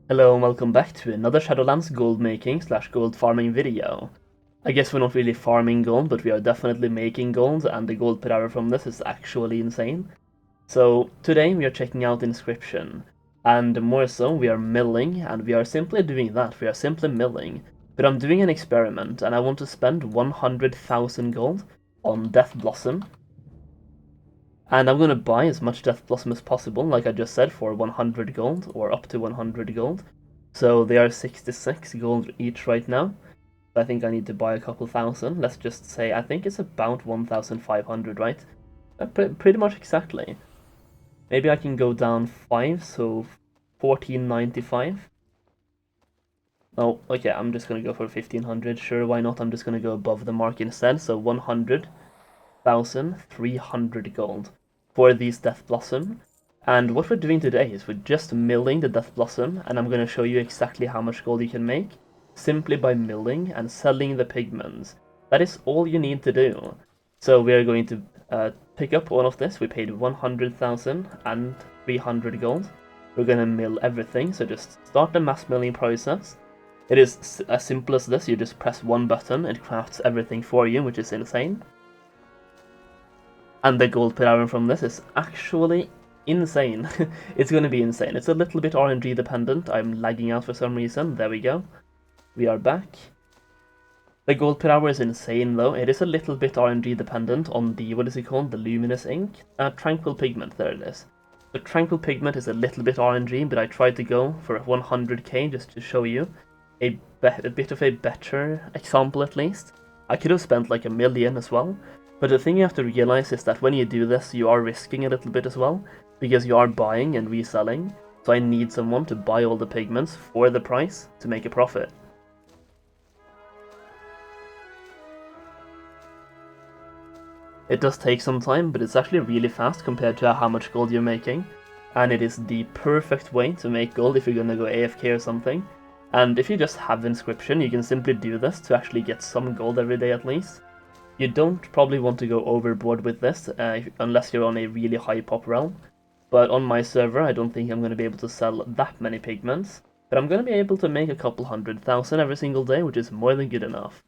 Hello and welcome back to another Shadowlands gold making / gold farming video. I guess we're not really farming gold, but we are definitely making gold, and the gold per hour from this is actually insane. So today we are checking out Inscription, and more so we are milling, and we are simply doing that, we are simply milling. But I'm doing an experiment, and I want to spend 100,000 gold on Death Blossom. And I'm going to buy as much Death Blossom as possible, like I just said, for 100 gold, or up to 100 gold. So they are 66 gold each right now. I think I need to buy a couple thousand. Let's just say, I think it's about 1,500, right? Pretty much exactly. Maybe I can go down 5, so 1495. Oh, okay, I'm just gonna go for 1500. Sure, why not? I'm just gonna go above the mark instead, so 100,300 gold for these Death Blossom. And what we're doing today is we're just milling the Death Blossom, and I'm going to show you exactly how much gold you can make simply by milling and selling the pigments. That is all you need to do. So we are going to pick up all of this. We paid 100,300 gold. We're going to mill everything, so just start the mass milling process. It is as simple as this. You just press one button, it crafts everything for you, which is insane. And the gold per hour from this is actually insane. It's going to be insane. It's a little bit RNG dependent. I'm lagging out for some reason. There we go. We are back. The gold per hour is insane though. It is a little bit RNG dependent on the, what is it called? The luminous ink? Tranquil pigment, there it is. The tranquil pigment is a little bit RNG, but I tried to go for 100k just to show you a bit of a better example at least. I could have spent like 1,000,000 as well. But the thing you have to realize is that when you do this, you are risking a little bit as well, because you are buying and reselling, so I need someone to buy all the pigments for the price to make a profit. It does take some time, but it's actually really fast compared to how much gold you're making, and it is the perfect way to make gold if you're gonna go AFK or something. And if you just have Inscription, you can simply do this to actually get some gold every day at least. You don't probably want to go overboard with this, unless you're on a really high pop realm. But on my server, I don't think I'm going to be able to sell that many pigments. But I'm going to be able to make a couple 100,000 every single day, which is more than good enough.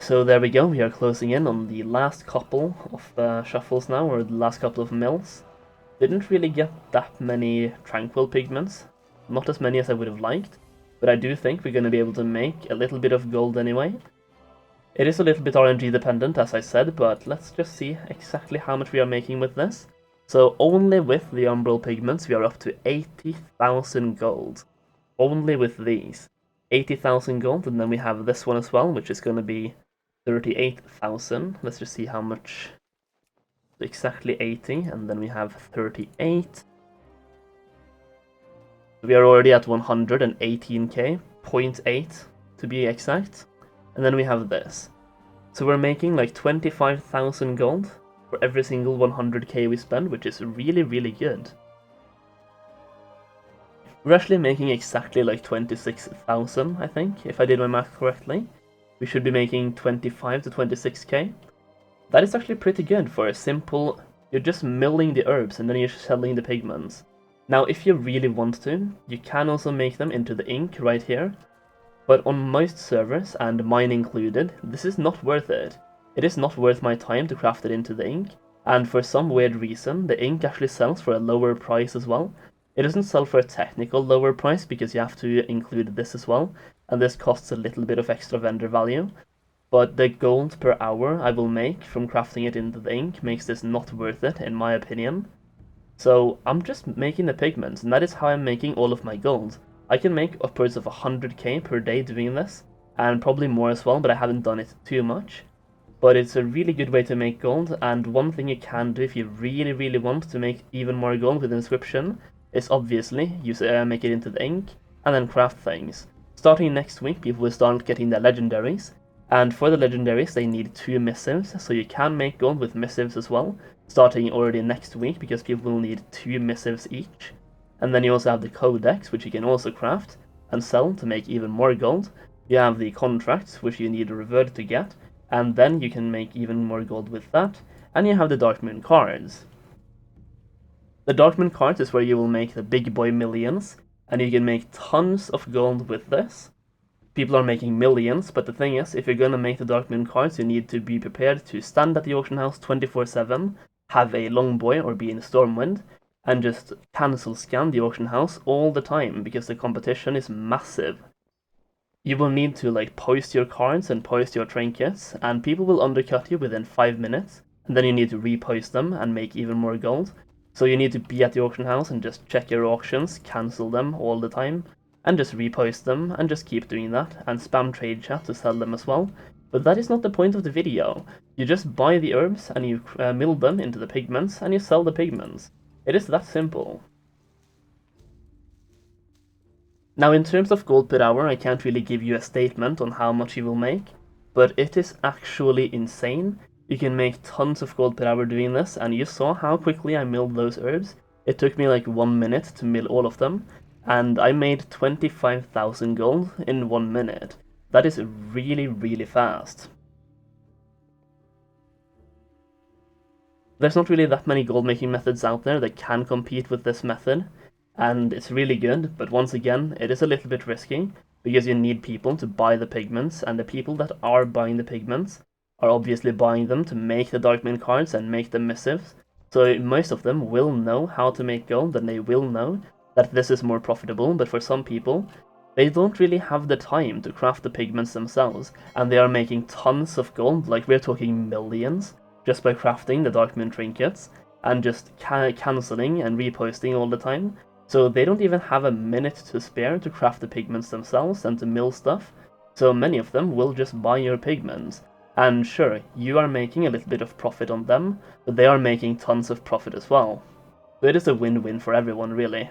So there we go, we are closing in on the last couple of shuffles now, or the last couple of mills. Didn't really get that many tranquil pigments, not as many as I would have liked. But I do think we're going to be able to make a little bit of gold anyway. It is a little bit RNG dependent, as I said, but let's just see exactly how much we are making with this. So only with the umbral pigments we are up to 80,000 gold. Only with these. 80,000 gold, and then we have this one as well, which is going to be 38,000. Let's just see how much. Exactly 80, and then we have 38. We are already at 118k, 0.8 to be exact. And then we have this. So we're making like 25,000 gold for every single 100k we spend, which is really, really good. We're actually making exactly like 26,000, I think, if I did my math correctly. We should be making 25 to 26k. That is actually pretty good for a simple, you're just milling the herbs and then you're selling the pigments. Now, if you really want to, you can also make them into the ink right here, but on most servers, and mine included, this is not worth it. It is not worth my time to craft it into the ink, and for some weird reason, the ink actually sells for a lower price as well. It doesn't sell for a technical lower price because you have to include this as well, and this costs a little bit of extra vendor value. But the gold per hour I will make from crafting it into the ink makes this not worth it, in my opinion. So I'm just making the pigments, and that is how I'm making all of my gold. I can make upwards of 100k per day doing this, and probably more as well, but I haven't done it too much. But it's a really good way to make gold, and one thing you can do if you really, really want to make even more gold with Inscription is obviously make it into the ink, and then craft things. Starting next week, people will start getting their legendaries, and for the legendaries they need 2 missives, so you can make gold with missives as well, starting already next week, because people will need 2 missives each. And then you also have the codex, which you can also craft and sell to make even more gold. You have the contracts, which you need a reward to get, and then you can make even more gold with that. And you have the Dark Moon cards. The Darkmoon cards is where you will make the big boy millions, and you can make tons of gold with this. People are making millions, but the thing is, if you're gonna make the Darkmoon cards, you need to be prepared to stand at the auction house 24/7, have a Longboy or be in Stormwind, and just cancel scan the auction house all the time, because the competition is massive. You will need to like post your cards and post your trinkets, and people will undercut you within 5 minutes, and then you need to repost them and make even more gold. So you need to be at the auction house and just check your auctions, cancel them all the time, and just repost them, and just keep doing that, and spam trade chat to sell them as well. But that is not the point of the video. You just buy the herbs, and you mill them into the pigments, and you sell the pigments. It is that simple. Now in terms of gold per hour, I can't really give you a statement on how much you will make, but it is actually insane. You can make tons of gold per hour doing this, and you saw how quickly I milled those herbs. It took me like 1 minute to mill all of them, and I made 25,000 gold in 1 minute. That is really, really fast. There's not really that many gold making methods out there that can compete with this method, and it's really good, but once again, it is a little bit risky, because you need people to buy the pigments, and the people that are buying the pigments are obviously buying them to make the Darkmoon cards and make the missives, so most of them will know how to make gold, and they will know that this is more profitable, but for some people, they don't really have the time to craft the pigments themselves, and they are making tons of gold, like we're talking millions, just by crafting the Darkmoon trinkets, and just cancelling and reposting all the time. So they don't even have a minute to spare to craft the pigments themselves and to mill stuff, so many of them will just buy your pigments. And sure, you are making a little bit of profit on them, but they are making tons of profit as well. So it is a win-win for everyone, really.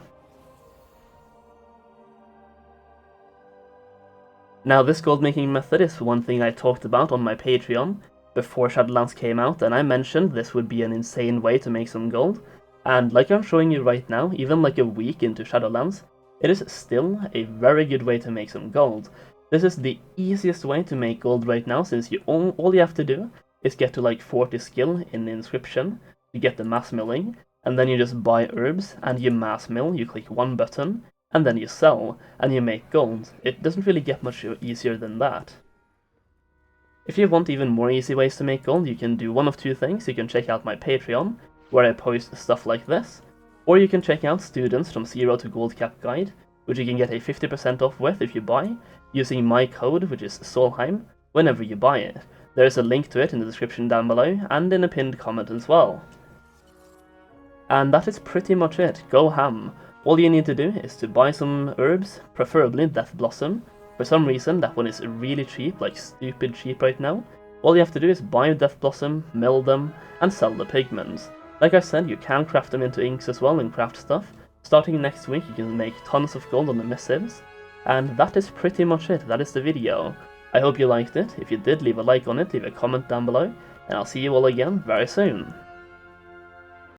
Now this gold making method is one thing I talked about on my Patreon before Shadowlands came out, and I mentioned this would be an insane way to make some gold. And like I'm showing you right now, even like a week into Shadowlands, it is still a very good way to make some gold. This is the easiest way to make gold right now, since all you have to do is get to like 40 skill in Inscription to get the mass milling, and then you just buy herbs and you mass mill, you click one button, and then you sell, and you make gold. It doesn't really get much easier than that. If you want even more easy ways to make gold, you can do one of two things. You can check out my Patreon, where I post stuff like this, or you can check out Students from Zero to Gold Cap Guide, which you can get a 50% off with if you buy, using my code, which is Solheim, whenever you buy it. There is a link to it in the description down below, and in a pinned comment as well. And that is pretty much it. Go ham. All you need to do is to buy some herbs, preferably Death Blossom. For some reason, that one is really cheap, like stupid cheap right now. All you have to do is buy Death Blossom, mill them, and sell the pigments. Like I said, you can craft them into inks as well and craft stuff. Starting next week, you can make tons of gold on the missives. And that is pretty much it. That is the video. I hope you liked it. If you did, leave a like on it, leave a comment down below, and I'll see you all again very soon.